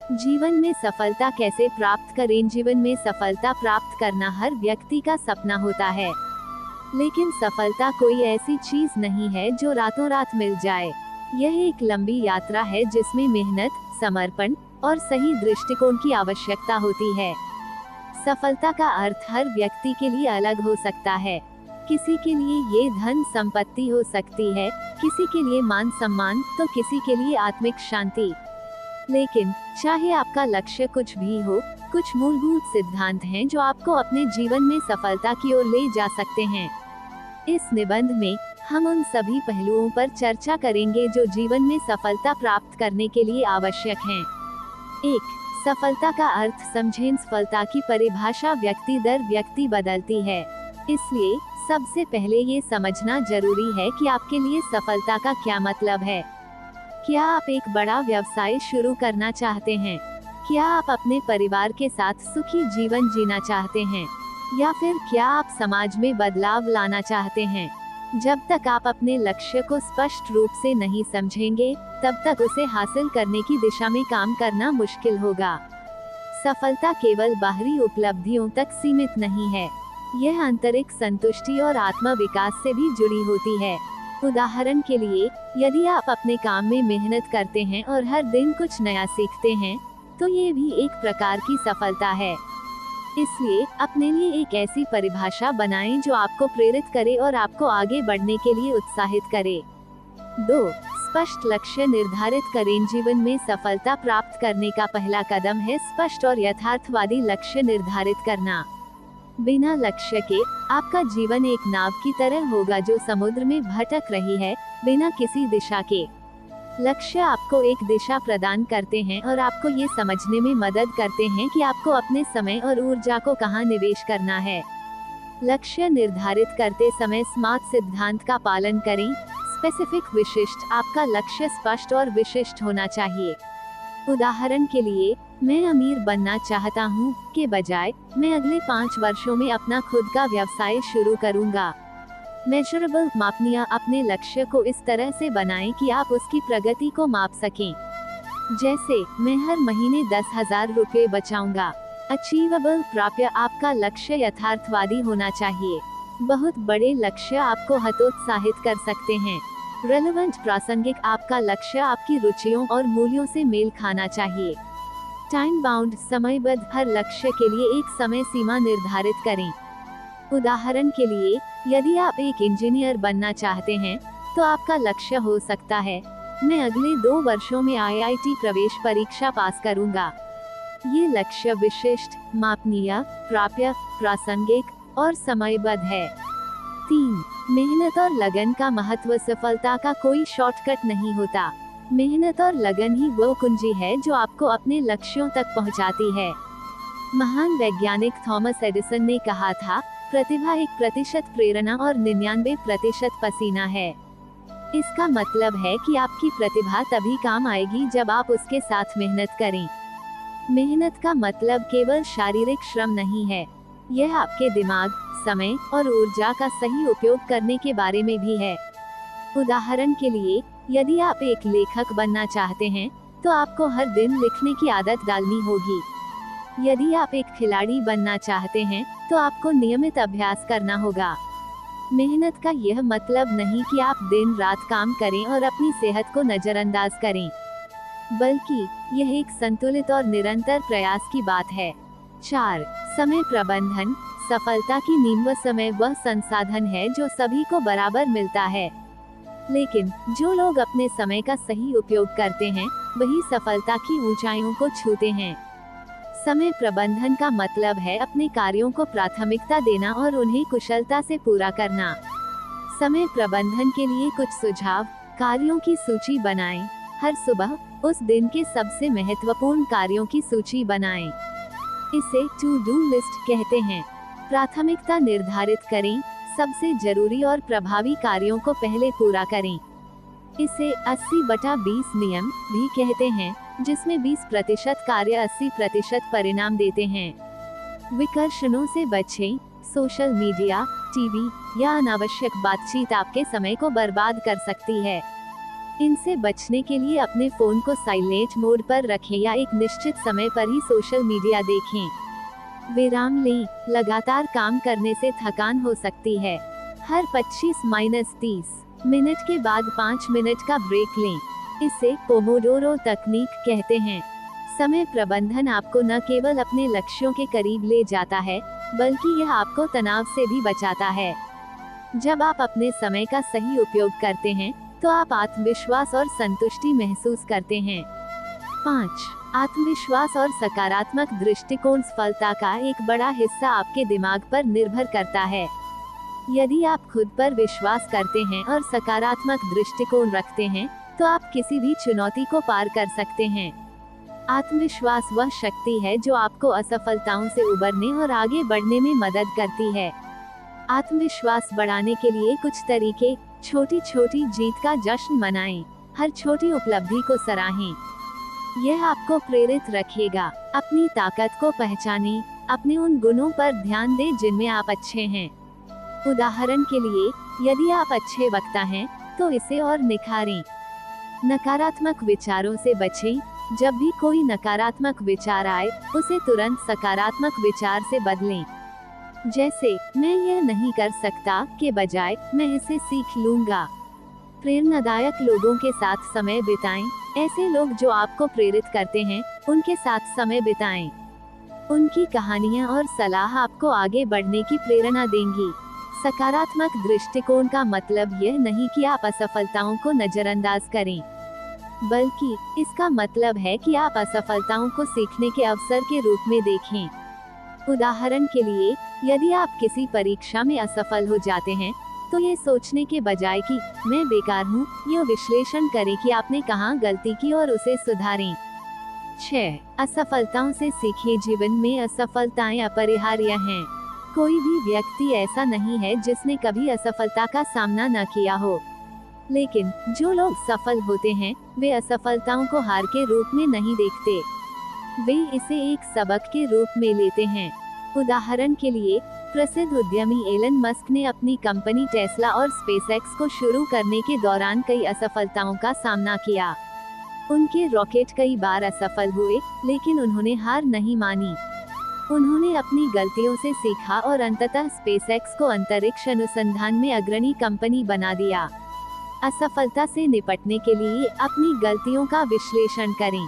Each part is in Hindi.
जीवन में सफलता कैसे प्राप्त करें? जीवन में सफलता प्राप्त करना हर व्यक्ति का सपना होता है, लेकिन सफलता कोई ऐसी चीज नहीं है जो रातों रात मिल जाए। यह एक लंबी यात्रा है जिसमें मेहनत, समर्पण और सही दृष्टिकोण की आवश्यकता होती है। सफलता का अर्थ हर व्यक्ति के लिए अलग हो सकता है। किसी के लिए ये धन संपत्ति हो सकती है, किसी के लिए मान सम्मान, तो किसी के लिए आत्मिक शांति। लेकिन चाहे आपका लक्ष्य कुछ भी हो, कुछ मूलभूत सिद्धांत हैं जो आपको अपने जीवन में सफलता की ओर ले जा सकते हैं। इस निबंध में हम उन सभी पहलुओं पर चर्चा करेंगे जो जीवन में सफलता प्राप्त करने के लिए आवश्यक हैं। 1. सफलता का अर्थ समझें। सफलता की परिभाषा व्यक्ति दर व्यक्ति बदलती है, इसलिए सबसे पहले ये समझना जरूरी है कि आपके लिए सफलता का क्या मतलब है। क्या आप एक बड़ा व्यवसाय शुरू करना चाहते हैं? क्या आप अपने परिवार के साथ सुखी जीवन जीना चाहते हैं? या फिर क्या आप समाज में बदलाव लाना चाहते हैं? जब तक आप अपने लक्ष्य को स्पष्ट रूप से नहीं समझेंगे, तब तक उसे हासिल करने की दिशा में काम करना मुश्किल होगा। सफलता केवल बाहरी उपलब्धियों तक सीमित नहीं है, यह आंतरिक संतुष्टि और आत्म विकास से भी जुड़ी होती है। उदाहरण के लिए, यदि आप अपने काम में मेहनत करते हैं और हर दिन कुछ नया सीखते हैं, तो ये भी एक प्रकार की सफलता है। इसलिए अपने लिए एक ऐसी परिभाषा बनाएं जो आपको प्रेरित करे और आपको आगे बढ़ने के लिए उत्साहित करे। 2. स्पष्ट लक्ष्य निर्धारित करें। जीवन में सफलता प्राप्त करने का पहला कदम है स्पष्ट और यथार्थवादी लक्ष्य निर्धारित करना। बिना लक्ष्य के आपका जीवन एक नाव की तरह होगा जो समुद्र में भटक रही है, बिना किसी दिशा के। लक्ष्य आपको एक दिशा प्रदान करते हैं और आपको ये समझने में मदद करते हैं कि आपको अपने समय और ऊर्जा को कहाँ निवेश करना है। लक्ष्य निर्धारित करते समय स्मार्ट सिद्धांत का पालन करें। स्पेसिफिक विशिष्ट। आपका लक्ष्य स्पष्ट और विशिष्ट होना चाहिए। उदाहरण के लिए, मैं अमीर बनना चाहता हूँ के बजाय मैं अगले 5 वर्षों में अपना खुद का व्यवसाय शुरू करूँगा। मेजरेबल। मापनीय। अपने लक्ष्य को इस तरह से बनाएं कि आप उसकी प्रगति को माप सकें। जैसे, मैं हर महीने 10,000 रुपये बचाऊंगा। अचीवेबल। प्राप्य। आपका लक्ष्य यथार्थवादी होना चाहिए। बहुत बड़े लक्ष्य आपको हतोत्साहित कर सकते हैं। रेलेवेंट। प्रासंगिक। आपका लक्ष्य आपकी रुचियों और मूल्यों से मेल खाना चाहिए। Time bound. समयबद्ध। हर लक्ष्य के लिए एक समय सीमा निर्धारित करें। उदाहरण के लिए, यदि आप एक इंजीनियर बनना चाहते हैं, तो आपका लक्ष्य हो सकता है, मैं अगले 2 वर्षों में IIT प्रवेश परीक्षा पास करूंगा। ये लक्ष्य विशिष्ट, मापनीय, प्राप्य, प्रासंगिक और समयबद्ध है। 3. मेहनत और लगन का महत्व। सफलता का कोई शॉर्टकट नहीं होता। मेहनत और लगन ही वो कुंजी है जो आपको अपने लक्ष्यों तक पहुंचाती है। महान वैज्ञानिक थॉमस एडिसन ने कहा था, प्रतिभा 1% प्रेरणा और 99% पसीना है। इसका मतलब है कि आपकी प्रतिभा तभी काम आएगी जब आप उसके साथ मेहनत करें। मेहनत का मतलब केवल शारीरिक श्रम नहीं है, यह आपके दिमाग, समय और ऊर्जा का सही उपयोग करने के बारे में भी है। उदाहरण के लिए, यदि आप एक लेखक बनना चाहते हैं, तो आपको हर दिन लिखने की आदत डालनी होगी। यदि आप एक खिलाड़ी बनना चाहते हैं, तो आपको नियमित अभ्यास करना होगा। मेहनत का यह मतलब नहीं कि आप दिन रात काम करें और अपनी सेहत को नजरअंदाज करें, बल्कि यह एक संतुलित और निरंतर प्रयास की बात है। 4. समय प्रबंधन। सफलता की नींव। समय वह संसाधन है जो सभी को बराबर मिलता है, लेकिन जो लोग अपने समय का सही उपयोग करते हैं, वही सफलता की ऊंचाइयों को छूते हैं। समय प्रबंधन का मतलब है अपने कार्यों को प्राथमिकता देना और उन्हें कुशलता से पूरा करना। समय प्रबंधन के लिए कुछ सुझाव। कार्यों की सूची बनाएं। हर सुबह उस दिन के सबसे महत्वपूर्ण कार्यों की सूची बनाएं। इसे टू डू लिस्ट कहते हैं। प्राथमिकता निर्धारित करें। सबसे जरूरी और प्रभावी कार्यों को पहले पूरा करें। इसे 80/20 नियम भी कहते हैं, जिसमें 20% कार्य 80% परिणाम देते हैं। विकर्षणों से बचें। सोशल मीडिया, टीवी या अनावश्यक बातचीत आपके समय को बर्बाद कर सकती है। इनसे बचने के लिए अपने फोन को साइलेंट मोड पर रखें या एक निश्चित समय पर ही सोशल मीडिया देखें। विराम लें, लगातार काम करने से थकान हो सकती है। हर 25-30 मिनट के बाद 5 मिनट का ब्रेक लें। इसे पोमोडोरो तकनीक कहते हैं। समय प्रबंधन आपको न केवल अपने लक्ष्यों के करीब ले जाता है, बल्कि यह आपको तनाव से भी बचाता है। जब आप अपने समय का सही उपयोग करते हैं, तो आप आत्मविश्वास और संतुष्टि महसूस करते हैं। 5. आत्मविश्वास और सकारात्मक दृष्टिकोण सफलता का एक बड़ा हिस्सा आपके दिमाग पर निर्भर करता है। यदि आप खुद पर विश्वास करते हैं और सकारात्मक दृष्टिकोण रखते हैं, तो आप किसी भी चुनौती को पार कर सकते हैं। आत्मविश्वास वह शक्ति है जो आपको असफलताओं से उबरने और आगे बढ़ने में मदद करती है। आत्मविश्वास बढ़ाने के लिए कुछ तरीके: छोटी छोटी जीत का जश्न मनाएं, हर छोटी उपलब्धि को सराहें। यह आपको प्रेरित रखेगा। अपनी ताकत को पहचानें, अपने उन गुणों पर ध्यान दें जिनमें आप अच्छे हैं। उदाहरण के लिए, यदि आप अच्छे वक्ता हैं, तो इसे और निखारें। नकारात्मक विचारों से बचें। जब भी कोई नकारात्मक विचार आए, उसे तुरंत सकारात्मक विचार से बदलें। जैसे, मैं यह नहीं कर सकता के बजाय मैं इसे सीख लूंगा। प्रेरणादायक लोगों के साथ समय बिताएं। ऐसे लोग जो आपको प्रेरित करते हैं, उनके साथ समय बिताएं। उनकी कहानियां और सलाह आपको आगे बढ़ने की प्रेरणा देंगी। सकारात्मक दृष्टिकोण का मतलब यह नहीं कि आप असफलताओं को नजरअंदाज करें, बल्कि इसका मतलब है कि आप असफलताओं को सीखने के अवसर के रूप में देखें। उदाहरण के लिए, यदि आप किसी परीक्षा में असफल हो जाते हैं, तो ये सोचने के बजाय कि मैं बेकार हूँ, यह विश्लेषण करें कि आपने कहाँ गलती की और उसे सुधारें। 6. असफलताओं से सीखें। जीवन में असफलताएं अपरिहार्य हैं। कोई भी व्यक्ति ऐसा नहीं है जिसने कभी असफलता का सामना न किया हो। लेकिन जो लोग सफल होते हैं, वे असफलताओं को हार के रूप में नहीं देखते। वे इसे एक सबक के रूप में लेते हैं। उदाहरण के लिए, प्रसिद्ध उद्यमी एलन मस्क ने अपनी कंपनी टेस्ला और स्पेसएक्स को शुरू करने के दौरान कई असफलताओं का सामना किया। उनके रॉकेट कई बार असफल हुए, लेकिन उन्होंने हार नहीं मानी। उन्होंने अपनी गलतियों से सीखा और अंततः स्पेसएक्स को अंतरिक्ष अनुसंधान में अग्रणी कंपनी बना दिया। असफलता से निपटने के लिए अपनी गलतियों का विश्लेषण करें।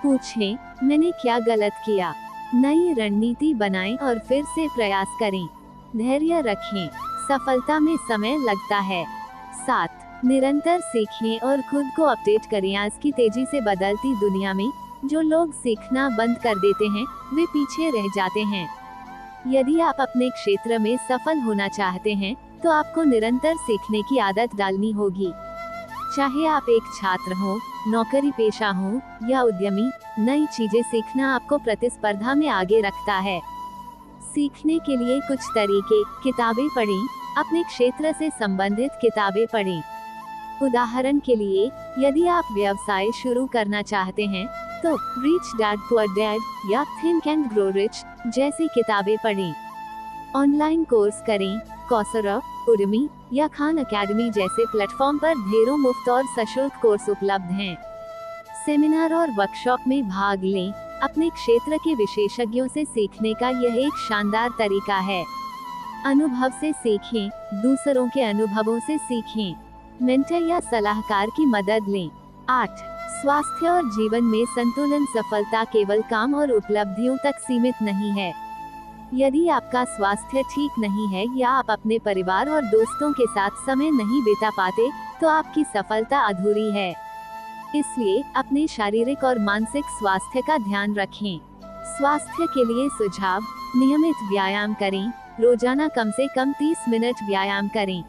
पूछें, मैंने क्या गलत किया? नई रणनीति बनाएं और फिर से प्रयास करें। धैर्य रखें, सफलता में समय लगता है। 7. निरंतर सीखें और खुद को अपडेट करें। आज की तेजी से बदलती दुनिया में जो लोग सीखना बंद कर देते हैं, वे पीछे रह जाते हैं। यदि आप अपने क्षेत्र में सफल होना चाहते हैं, तो आपको निरंतर सीखने की आदत डालनी होगी। चाहे आप एक छात्र हो, नौकरी पेशा हो या उद्यमी, नई चीजें सीखना आपको प्रतिस्पर्धा में आगे रखता है। सीखने के लिए कुछ तरीके: किताबें पढ़ें, अपने क्षेत्र से संबंधित किताबें पढ़ें। उदाहरण के लिए, यदि आप व्यवसाय शुरू करना चाहते हैं, तो रिच डैड पुअर डैड या थिंक एंड ग्रो रिच जैसी किताबें पढ़ें। ऑनलाइन कोर्स करें। कौशरा, उडमी या खान अकेडमी जैसे प्लेटफॉर्म पर ढेरों मुफ्त और सशुल्क कोर्स उपलब्ध हैं। सेमिनार और वर्कशॉप में भाग लें। अपने क्षेत्र के विशेषज्ञों से सीखने का यह एक शानदार तरीका है। अनुभव से सीखें, दूसरों के अनुभवों से सीखें। मेंटर या सलाहकार की मदद लें। 8. स्वास्थ्य और जीवन में संतुलन। सफलता केवल काम और उपलब्धियों तक सीमित नहीं है। यदि आपका स्वास्थ्य ठीक नहीं है या आप अपने परिवार और दोस्तों के साथ समय नहीं बिता पाते, तो आपकी सफलता अधूरी है। इसलिए अपने शारीरिक और मानसिक स्वास्थ्य का ध्यान रखें। स्वास्थ्य के लिए सुझाव: नियमित व्यायाम करें। रोजाना कम से कम 30 मिनट व्यायाम करें।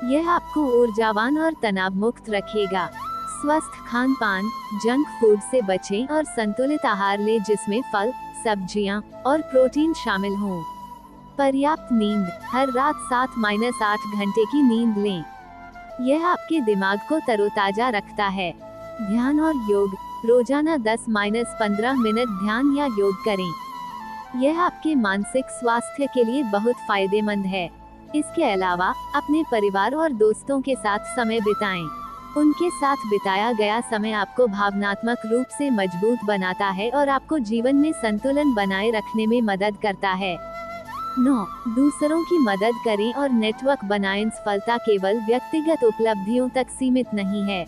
यह आपको ऊर्जावान और तनाव मुक्त रखेगा। स्वस्थ खान पान, जंक फूड से बचें और संतुलित आहार लें जिसमें फल, सब्जियां और प्रोटीन शामिल हों। पर्याप्त नींद: हर रात 7-8 घंटे की नींद लें। यह आपके दिमाग को तरोताजा रखता है। ध्यान और योग: रोजाना 10-15 मिनट ध्यान या योग करें। यह आपके मानसिक स्वास्थ्य के लिए बहुत फायदेमंद है। इसके अलावा अपने परिवार और दोस्तों के साथ समय बिताएं। उनके साथ बिताया गया समय आपको भावनात्मक रूप से मजबूत बनाता है और आपको जीवन में संतुलन बनाए रखने में मदद करता है। 9. दूसरों की मदद करें और नेटवर्क बनाएं। सफलता केवल व्यक्तिगत उपलब्धियों तक सीमित नहीं है।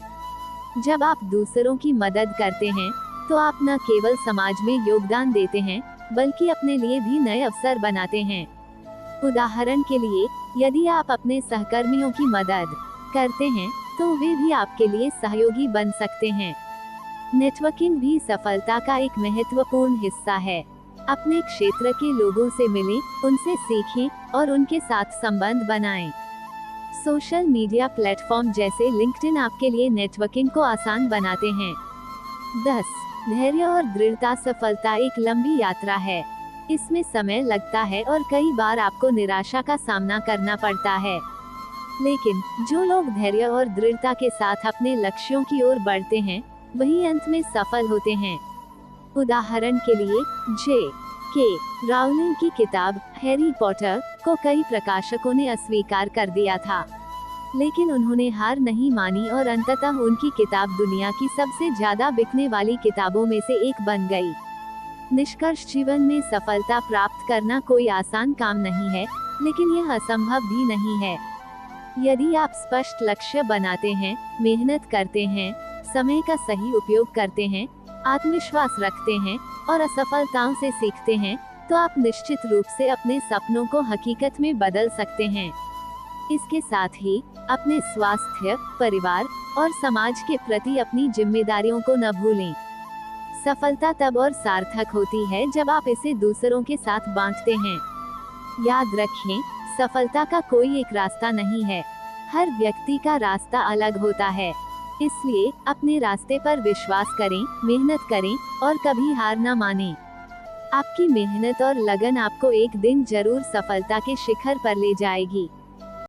जब आप दूसरों की मदद करते हैं तो आप न केवल समाज में योगदान देते हैं बल्कि अपने लिए भी नए अवसर बनाते हैं। उदाहरण के लिए, यदि आप अपने सहकर्मियों की मदद करते हैं तो वे भी आपके लिए सहयोगी बन सकते हैं। नेटवर्किंग भी सफलता का एक महत्वपूर्ण हिस्सा है। अपने क्षेत्र के लोगों से मिलें, उनसे सीखें और उनके साथ संबंध बनाएं। सोशल मीडिया प्लेटफॉर्म जैसे लिंक्डइन आपके लिए नेटवर्किंग को आसान बनाते हैं। 10. धैर्य और दृढ़ता। सफलता एक लंबी यात्रा है। इसमें समय लगता है और कई बार आपको निराशा का सामना करना पड़ता है। लेकिन जो लोग धैर्य और दृढ़ता के साथ अपने लक्ष्यों की ओर बढ़ते हैं, वही अंत में सफल होते हैं। उदाहरण के लिए, J.K. राउलिंग की किताब हैरी पॉटर को कई प्रकाशकों ने अस्वीकार कर दिया था, लेकिन उन्होंने हार नहीं मानी और अंततः उनकी किताब दुनिया की सबसे ज्यादा बिकने वाली किताबों में से एक बन गई। निष्कर्ष, जीवन में सफलता प्राप्त करना कोई आसान काम नहीं है, लेकिन यह असंभव भी नहीं है। यदि आप स्पष्ट लक्ष्य बनाते हैं, मेहनत करते हैं, समय का सही उपयोग करते हैं, आत्मविश्वास रखते हैं और असफलताओं से सीखते हैं, तो आप निश्चित रूप से अपने सपनों को हकीकत में बदल सकते हैं। इसके साथ ही अपने स्वास्थ्य, परिवार और समाज के प्रति अपनी जिम्मेदारियों को न भूलें। सफलता तब और सार्थक होती है जब आप इसे दूसरों के साथ बांटते हैं। याद रखें, सफलता का कोई एक रास्ता नहीं है। हर व्यक्ति का रास्ता अलग होता है। इसलिए अपने रास्ते पर विश्वास करें, मेहनत करें और कभी हार न मानें। आपकी मेहनत और लगन आपको एक दिन जरूर सफलता के शिखर पर ले जाएगी।